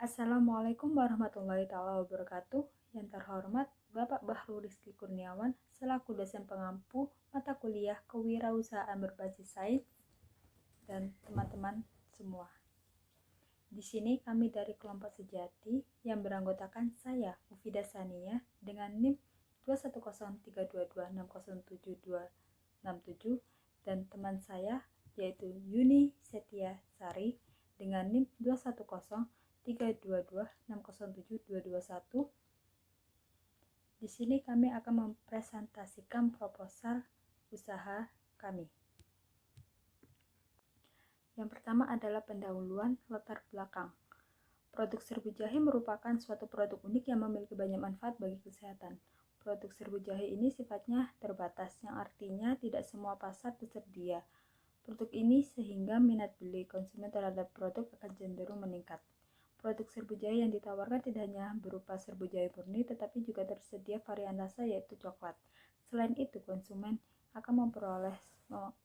Assalamualaikum warahmatullahi wabarakatuh. Yang terhormat Bapak Bahru Rizky Kurniawan selaku dosen pengampu mata kuliah Kewirausahaan Berbasis Sains dan teman-teman semua. Di sini kami dari kelompok Sejati yang beranggotakan saya Mufidah Sania dengan NIM 21032260767 dan teman saya yaitu Yuni Setia Sari dengan NIM 2103226072221. Di sini kami akan mempresentasikan proposal usaha kami. Yang pertama adalah pendahuluan latar belakang. Produk serbu jahe merupakan suatu produk unik yang memiliki banyak manfaat bagi kesehatan. Produk serbu jahe ini sifatnya terbatas, yang artinya tidak semua pasar tersedia produk ini sehingga minat beli konsumen terhadap produk akan cenderung meningkat. Produk serbu jahe yang ditawarkan tidak hanya berupa serbu jahe murni, tetapi juga tersedia varian rasa yaitu coklat. Selain itu, konsumen akan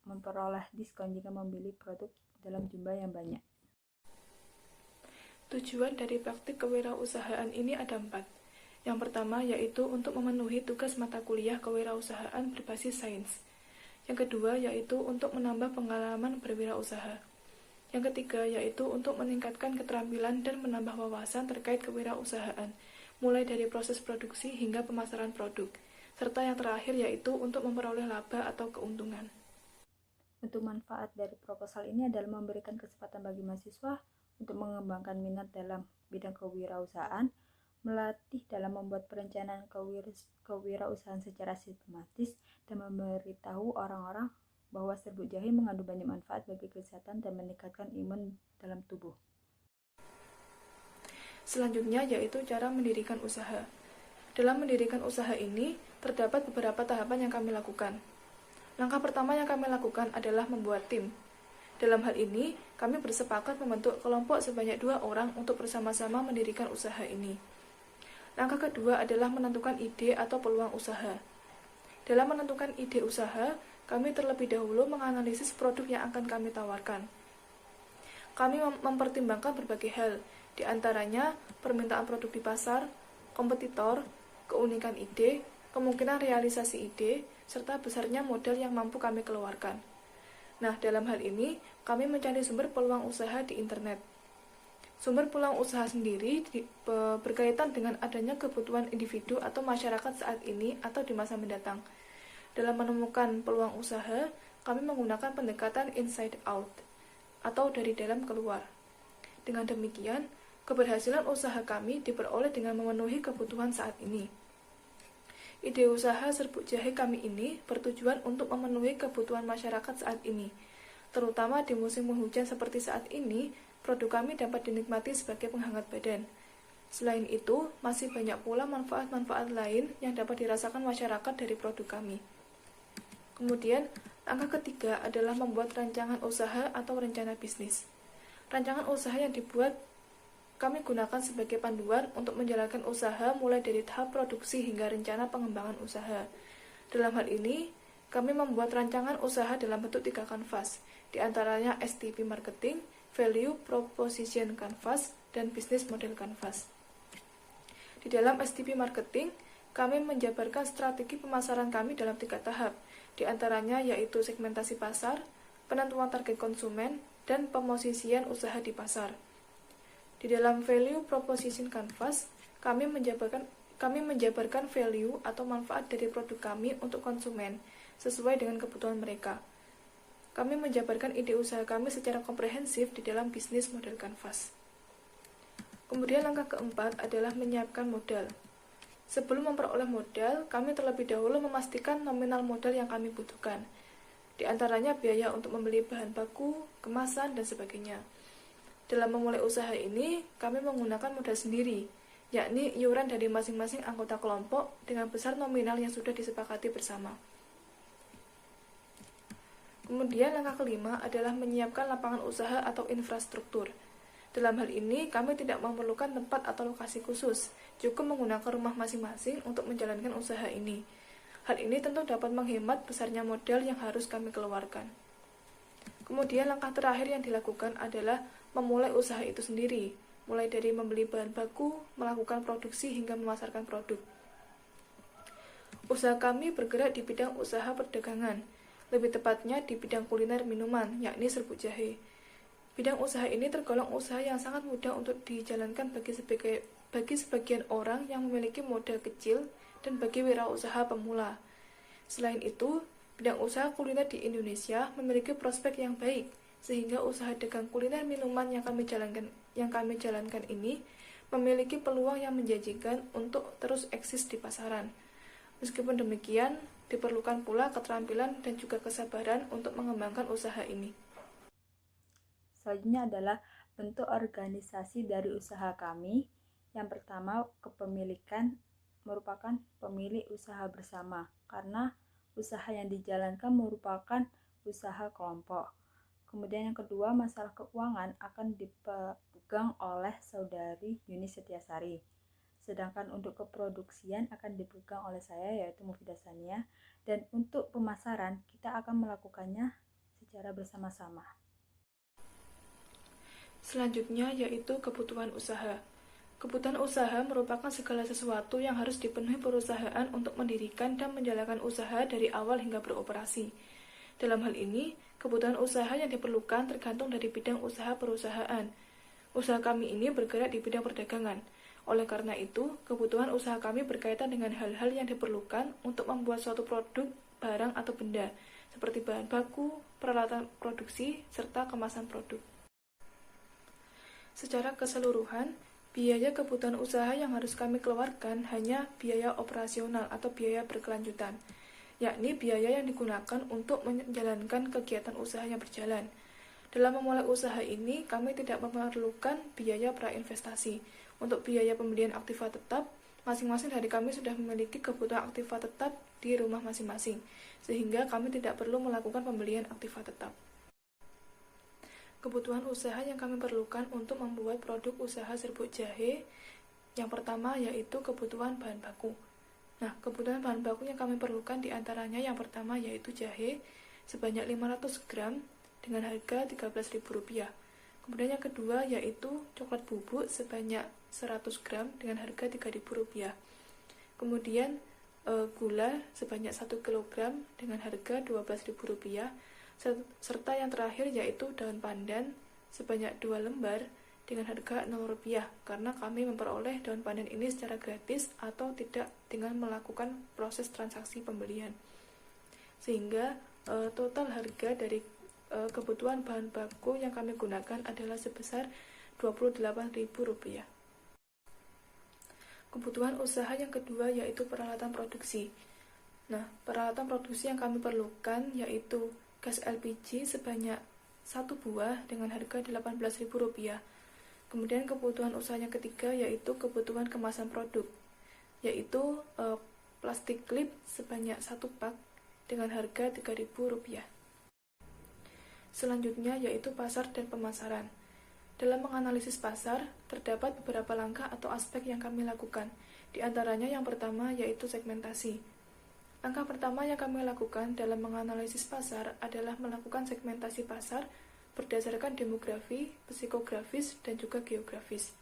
memperoleh diskon jika membeli produk dalam jumlah yang banyak. Tujuan dari praktik kewirausahaan ini ada 4. Yang pertama yaitu untuk memenuhi tugas mata kuliah kewirausahaan berbasis sains. Yang kedua yaitu untuk menambah pengalaman berwirausaha. Yang ketiga yaitu untuk meningkatkan keterampilan dan menambah wawasan terkait kewirausahaan, mulai dari proses produksi hingga pemasaran produk. Serta yang terakhir yaitu untuk memperoleh laba atau keuntungan. Untuk manfaat dari proposal ini adalah memberikan kesempatan bagi mahasiswa untuk mengembangkan minat dalam bidang kewirausahaan, melatih dalam membuat perencanaan kewirausahaan secara sistematis, dan memberitahu orang-orang bahwa serbu jahe mengandung banyak manfaat bagi kesehatan dan meningkatkan imun dalam tubuh. Selanjutnya yaitu cara mendirikan usaha. Dalam mendirikan usaha ini, terdapat beberapa tahapan yang kami lakukan. Langkah pertama yang kami lakukan adalah membuat tim. Dalam hal ini, kami bersepakat membentuk kelompok sebanyak 2 orang untuk bersama-sama mendirikan usaha ini. Langkah kedua adalah menentukan ide atau peluang usaha. Dalam menentukan ide usaha, kami terlebih dahulu menganalisis produk yang akan kami tawarkan. Kami mempertimbangkan berbagai hal, di antaranya permintaan produk di pasar, kompetitor, keunikan ide, kemungkinan realisasi ide, serta besarnya modal yang mampu kami keluarkan. Nah, dalam hal ini, kami mencari sumber peluang usaha di internet. Sumber peluang usaha sendiri berkaitan dengan adanya kebutuhan individu atau masyarakat saat ini atau di masa mendatang. Dalam menemukan peluang usaha, kami menggunakan pendekatan inside out, atau dari dalam keluar. Dengan demikian, keberhasilan usaha kami diperoleh dengan memenuhi kebutuhan saat ini. Ide usaha serbuk jahe kami ini bertujuan untuk memenuhi kebutuhan masyarakat saat ini. Terutama di musim penghujan seperti saat ini, produk kami dapat dinikmati sebagai penghangat badan. Selain itu, masih banyak pula manfaat-manfaat lain yang dapat dirasakan masyarakat dari produk kami. Kemudian, langkah ketiga adalah membuat rancangan usaha atau rencana bisnis. Rancangan usaha yang dibuat kami gunakan sebagai panduan untuk menjalankan usaha mulai dari tahap produksi hingga rencana pengembangan usaha. Dalam hal ini, kami membuat rancangan usaha dalam bentuk 3 kanvas, di antaranya STP Marketing, Value Proposition Canvas, dan Business Model Canvas. Di dalam STP Marketing, kami menjabarkan strategi pemasaran kami dalam 3 tahap, di antaranya yaitu segmentasi pasar, penentuan target konsumen, dan pemosisian usaha di pasar. Di dalam Value Proposition Canvas, kami menjabarkan value atau manfaat dari produk kami untuk konsumen sesuai dengan kebutuhan mereka. Kami menjabarkan ide usaha kami secara komprehensif di dalam Business Model Canvas. Kemudian langkah keempat adalah menyiapkan modal. Sebelum memperoleh modal, kami terlebih dahulu memastikan nominal modal yang kami butuhkan. Di antaranya biaya untuk membeli bahan baku, kemasan, dan sebagainya. Dalam memulai usaha ini, kami menggunakan modal sendiri, yakni iuran dari masing-masing anggota kelompok dengan besar nominal yang sudah disepakati bersama. Kemudian langkah kelima adalah menyiapkan lapangan usaha atau infrastruktur. Dalam hal ini, kami tidak memerlukan tempat atau lokasi khusus, cukup menggunakan rumah masing-masing untuk menjalankan usaha ini. Hal ini tentu dapat menghemat besarnya modal yang harus kami keluarkan. Kemudian langkah terakhir yang dilakukan adalah memulai usaha itu sendiri. mulai dari membeli bahan baku, melakukan produksi, hingga memasarkan produk. Usaha kami bergerak di bidang usaha perdagangan, lebih tepatnya di bidang kuliner minuman, yakni serbuk jahe. Bidang usaha ini tergolong usaha yang sangat mudah untuk dijalankan bagi sebagian orang yang memiliki modal kecil dan bagi wirausaha pemula. Selain itu, bidang usaha kuliner di Indonesia memiliki prospek yang baik, sehingga usaha dagang kuliner minuman yang kami jalankan ini memiliki peluang yang menjanjikan untuk terus eksis di pasaran. Meskipun demikian, diperlukan pula keterampilan dan juga kesabaran untuk mengembangkan usaha ini. Selanjutnya adalah bentuk organisasi dari usaha kami. Yang pertama, kepemilikan merupakan pemilik usaha bersama, karena usaha yang dijalankan merupakan usaha kelompok. Kemudian yang kedua, masalah keuangan akan dipegang oleh saudari Yuni Setiasari. Sedangkan untuk keproduksian akan dipegang oleh saya, yaitu Mufidah Sania, dan untuk pemasaran kita akan melakukannya secara bersama-sama. Selanjutnya yaitu kebutuhan usaha. Kebutuhan usaha merupakan segala sesuatu yang harus dipenuhi perusahaan untuk mendirikan dan menjalankan usaha dari awal hingga beroperasi. Dalam hal ini, kebutuhan usaha yang diperlukan tergantung dari bidang usaha perusahaan. Usaha kami ini bergerak di bidang perdagangan. Oleh karena itu, kebutuhan usaha kami berkaitan dengan hal-hal yang diperlukan untuk membuat suatu produk, barang, atau benda, seperti bahan baku, peralatan produksi, serta kemasan produk. Secara keseluruhan, biaya kebutuhan usaha yang harus kami keluarkan hanya biaya operasional atau biaya berkelanjutan, yakni biaya yang digunakan untuk menjalankan kegiatan usaha yang berjalan. Dalam memulai usaha ini, kami tidak memerlukan biaya prainvestasi. Untuk biaya pembelian aktiva tetap, masing-masing dari kami sudah memiliki kebutuhan aktiva tetap di rumah masing-masing, sehingga kami tidak perlu melakukan pembelian aktiva tetap. Kebutuhan usaha yang kami perlukan untuk membuat produk usaha serbuk jahe, yang pertama yaitu kebutuhan bahan baku. Nah, kebutuhan bahan baku yang kami perlukan diantaranya yang pertama yaitu jahe sebanyak 500 gram dengan harga Rp13.000. Kemudian yang kedua yaitu coklat bubuk sebanyak 100 gram dengan harga Rp3.000. Kemudian gula sebanyak 1 kg dengan harga Rp12.000. Serta yang terakhir yaitu daun pandan sebanyak 2 lembar dengan harga Rp0, karena kami memperoleh daun pandan ini secara gratis atau tidak dengan melakukan proses transaksi pembelian. Sehingga total harga dari kebutuhan bahan baku yang kami gunakan adalah sebesar Rp28.000. Kebutuhan usaha yang kedua yaitu peralatan produksi. Nah, peralatan produksi yang kami perlukan yaitu gas LPG sebanyak 1 buah dengan harga Rp18.000. Kemudian kebutuhan usaha yang ketiga yaitu kebutuhan kemasan produk, yaitu plastik klip sebanyak 1 pak dengan harga Rp3.000. Selanjutnya yaitu pasar dan pemasaran. Dalam menganalisis pasar, terdapat beberapa langkah atau aspek yang kami lakukan. Di antaranya yang pertama yaitu segmentasi. Langkah pertama yang kami lakukan dalam menganalisis pasar adalah melakukan segmentasi pasar berdasarkan demografi, psikografis, dan juga geografis.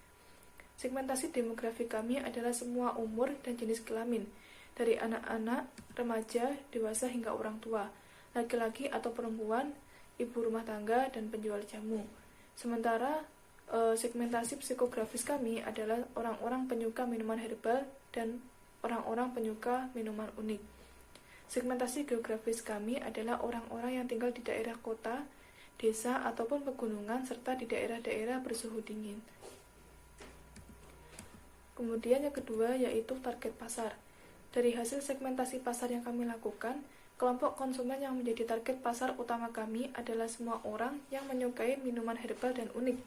Segmentasi demografi kami adalah semua umur dan jenis kelamin, dari anak-anak, remaja, dewasa hingga orang tua, laki-laki atau perempuan, ibu rumah tangga, dan penjual jamu. Sementara segmentasi psikografis kami adalah orang-orang penyuka minuman herbal dan orang-orang penyuka minuman unik. Segmentasi geografis kami adalah orang-orang yang tinggal di daerah kota, desa, ataupun pegunungan, serta di daerah-daerah bersuhu dingin. Kemudian yang kedua yaitu target pasar. Dari hasil segmentasi pasar yang kami lakukan, kelompok konsumen yang menjadi target pasar utama kami adalah semua orang yang menyukai minuman herbal dan unik,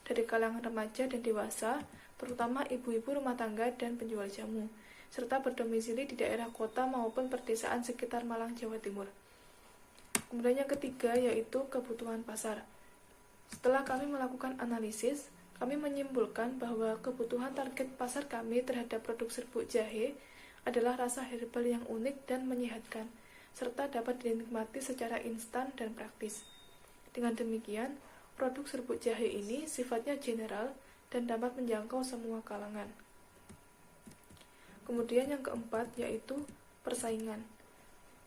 dari kalangan remaja dan dewasa, terutama ibu-ibu rumah tangga dan penjual jamu, serta berdomisili di daerah kota maupun perdesaan sekitar Malang, Jawa Timur. Kemudian yang ketiga yaitu kebutuhan pasar. Setelah kami melakukan analisis, kami menyimpulkan bahwa kebutuhan target pasar kami terhadap produk serbuk jahe adalah rasa herbal yang unik dan menyehatkan, serta dapat dinikmati secara instan dan praktis. Dengan demikian, produk serbuk jahe ini sifatnya general dan dapat menjangkau semua kalangan. Kemudian yang keempat yaitu persaingan.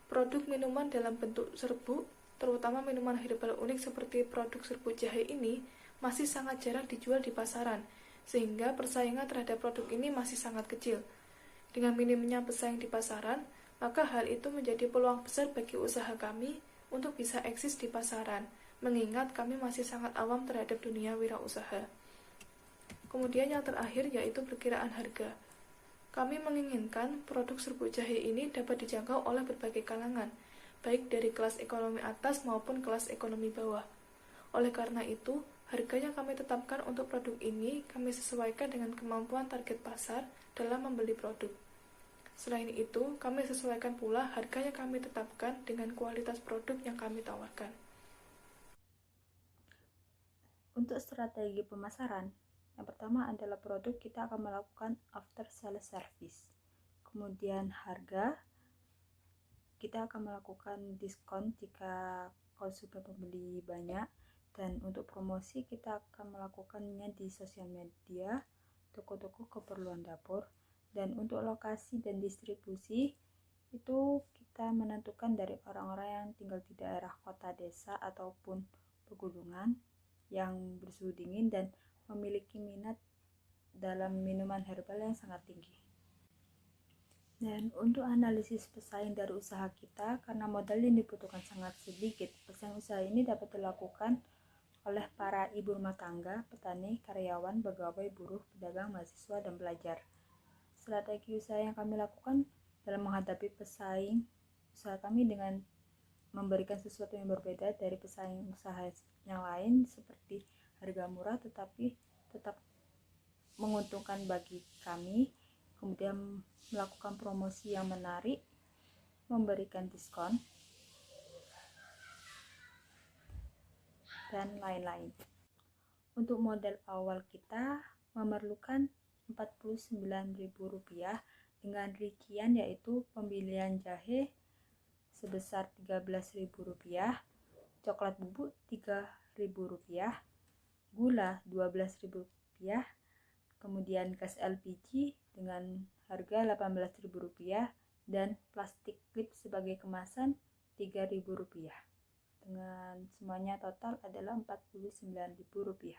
Produk minuman dalam bentuk serbuk, terutama minuman herbal unik seperti produk serbuk jahe ini, masih sangat jarang dijual di pasaran, sehingga persaingan terhadap produk ini masih sangat kecil. Dengan minimnya pesaing di pasaran, maka hal itu menjadi peluang besar bagi usaha kami untuk bisa eksis di pasaran, mengingat kami masih sangat awam terhadap dunia wirausaha. Kemudian yang terakhir yaitu perkiraan harga. Kami menginginkan produk serbuk jahe ini dapat dijangkau oleh berbagai kalangan, baik dari kelas ekonomi atas maupun kelas ekonomi bawah. Oleh karena itu, harga yang kami tetapkan untuk produk ini kami sesuaikan dengan kemampuan target pasar dalam membeli produk. Selain itu, kami sesuaikan pula harga yang kami tetapkan dengan kualitas produk yang kami tawarkan. Untuk strategi pemasaran, yang pertama adalah produk kita akan melakukan after sales service. Kemudian harga, kita akan melakukan diskon jika konsumen pembeli banyak. Dan untuk promosi kita akan melakukannya di sosial media, toko-toko keperluan dapur. Dan untuk lokasi dan distribusi, itu kita menentukan dari orang-orang yang tinggal di daerah kota, desa, ataupun pegunungan yang bersuhu dingin dan memiliki minat dalam minuman herbal yang sangat tinggi. Dan untuk analisis pesaing dari usaha kita, karena modal yang dibutuhkan sangat sedikit, pesaing usaha ini dapat dilakukan oleh para ibu rumah tangga, petani, karyawan, pegawai, buruh, pedagang, mahasiswa, dan pelajar. Strategi usaha yang kami lakukan dalam menghadapi pesaing usaha kami dengan memberikan sesuatu yang berbeda dari pesaing usaha yang lain, seperti harga murah tetapi tetap menguntungkan bagi kami, kemudian melakukan promosi yang menarik, memberikan diskon, dan lain-lain. Untuk modal awal kita memerlukan Rp49.000 dengan rincian yaitu pembelian jahe sebesar Rp13.000, coklat bubuk Rp3.000, gula Rp12.000, kemudian gas LPG dengan harga Rp18.000 dan plastik klip sebagai kemasan Rp3.000. Dengan semuanya total adalah Rp49.000.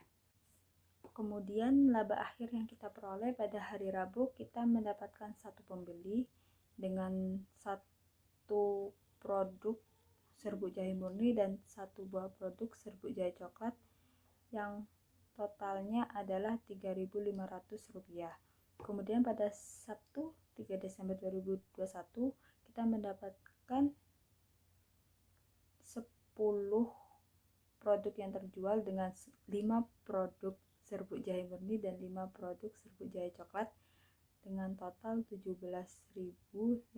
Kemudian laba akhir yang kita peroleh pada hari Rabu, kita mendapatkan satu pembeli dengan satu produk serbuk jahe murni dan satu buah produk serbuk jahe coklat yang totalnya adalah Rp3.500. Kemudian pada Sabtu 3 Desember 2021 kita mendapatkan 10 produk yang terjual dengan 5 produk serbuk jahe murni dan 5 produk serbuk jahe coklat dengan total Rp17.500.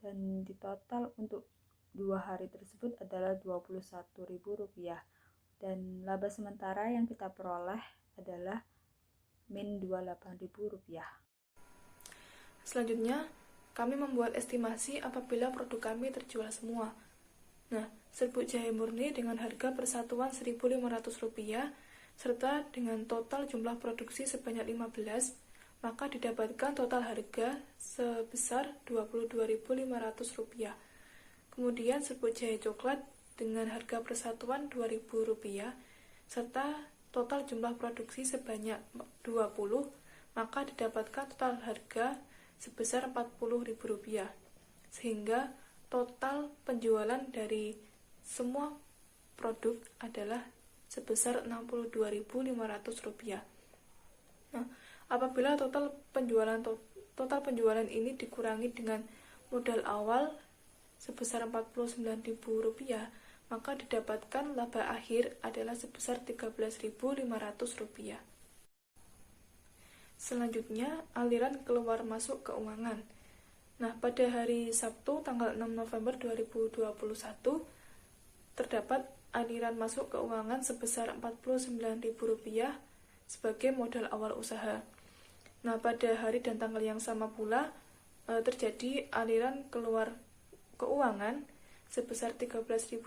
Dan di total untuk 2 hari tersebut adalah Rp21.000. Dan laba sementara yang kita peroleh adalah min Rp28.000. Selanjutnya, kami membuat estimasi apabila produk kami terjual semua. Nah, serbuk jahe murni dengan harga persatuan Rp1.500 serta dengan total jumlah produksi sebanyak 15, maka didapatkan total harga sebesar Rp22.500. Kemudian serbuk jahe coklat dengan harga persatuan Rp2.000 serta total jumlah produksi sebanyak 20, maka didapatkan total harga sebesar Rp40.000, sehingga total penjualan dari semua produk adalah sebesar Rp62.500. Nah, apabila total penjualan ini dikurangi dengan modal awal sebesar Rp49.000, maka didapatkan laba akhir adalah sebesar Rp13.500. Selanjutnya, aliran keluar masuk keuangan. Nah, pada hari Sabtu tanggal 6 November 2021 terdapat aliran masuk keuangan sebesar Rp49.000 sebagai modal awal usaha. Nah, pada hari dan tanggal yang sama pula terjadi aliran keluar keuangan sebesar Rp13.000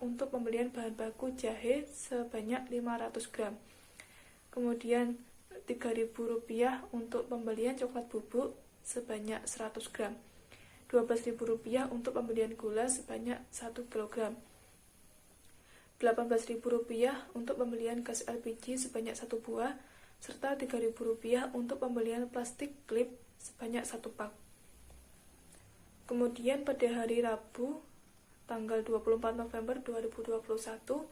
untuk pembelian bahan baku jahe sebanyak 500 gram. Kemudian Rp3.000 untuk pembelian coklat bubuk sebanyak 100 gram. Rp12.000 untuk pembelian gula sebanyak 1 kg. Rp18.000 untuk pembelian gas LPG sebanyak 1 buah, serta Rp3.000 untuk pembelian plastik klip sebanyak 1 pak. Kemudian pada hari Rabu, tanggal 24 November 2021,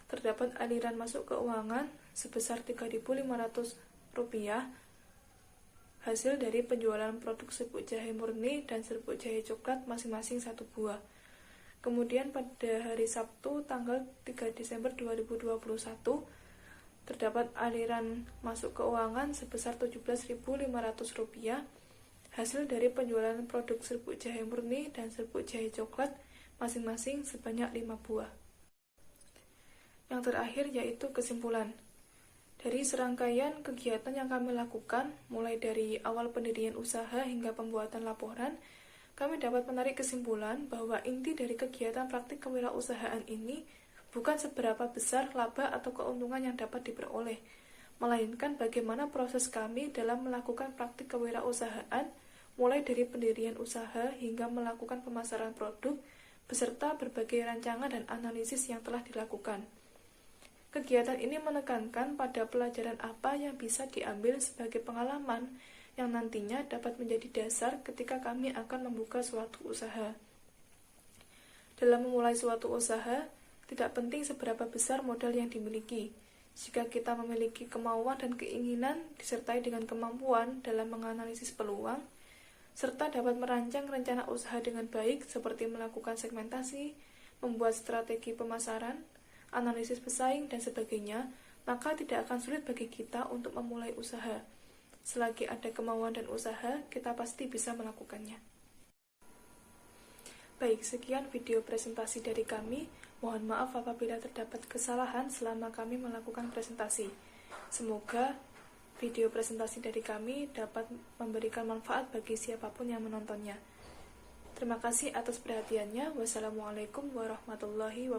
terdapat aliran masuk keuangan sebesar Rp3.500 hasil dari penjualan produk serbuk jahe murni dan serbuk jahe coklat masing-masing 1 buah. Kemudian pada hari Sabtu tanggal 3 Desember 2021 terdapat aliran masuk keuangan sebesar Rp17.500 hasil dari penjualan produk serbuk jahe murni dan serbuk jahe coklat masing-masing sebanyak 5 buah. Yang terakhir yaitu kesimpulan. Dari serangkaian kegiatan yang kami lakukan, mulai dari awal pendirian usaha hingga pembuatan laporan, kami dapat menarik kesimpulan bahwa inti dari kegiatan praktik kewirausahaan ini bukan seberapa besar laba atau keuntungan yang dapat diperoleh, melainkan bagaimana proses kami dalam melakukan praktik kewirausahaan, mulai dari pendirian usaha hingga melakukan pemasaran produk, beserta berbagai rancangan dan analisis yang telah dilakukan. Kegiatan ini menekankan pada pelajaran apa yang bisa diambil sebagai pengalaman yang nantinya dapat menjadi dasar ketika kami akan membuka suatu usaha. Dalam memulai suatu usaha, tidak penting seberapa besar modal yang dimiliki. Jika kita memiliki kemauan dan keinginan disertai dengan kemampuan dalam menganalisis peluang, serta dapat merancang rencana usaha dengan baik seperti melakukan segmentasi, membuat strategi pemasaran, analisis pesaing, dan sebagainya, maka tidak akan sulit bagi kita untuk memulai usaha. Selagi ada kemauan dan usaha, kita pasti bisa melakukannya. Baik, sekian video presentasi dari kami. Mohon maaf apabila terdapat kesalahan selama kami melakukan presentasi. Semoga video presentasi dari kami dapat memberikan manfaat bagi siapapun yang menontonnya. Terima kasih atas perhatiannya. Wassalamualaikum warahmatullahi wabarakatuh.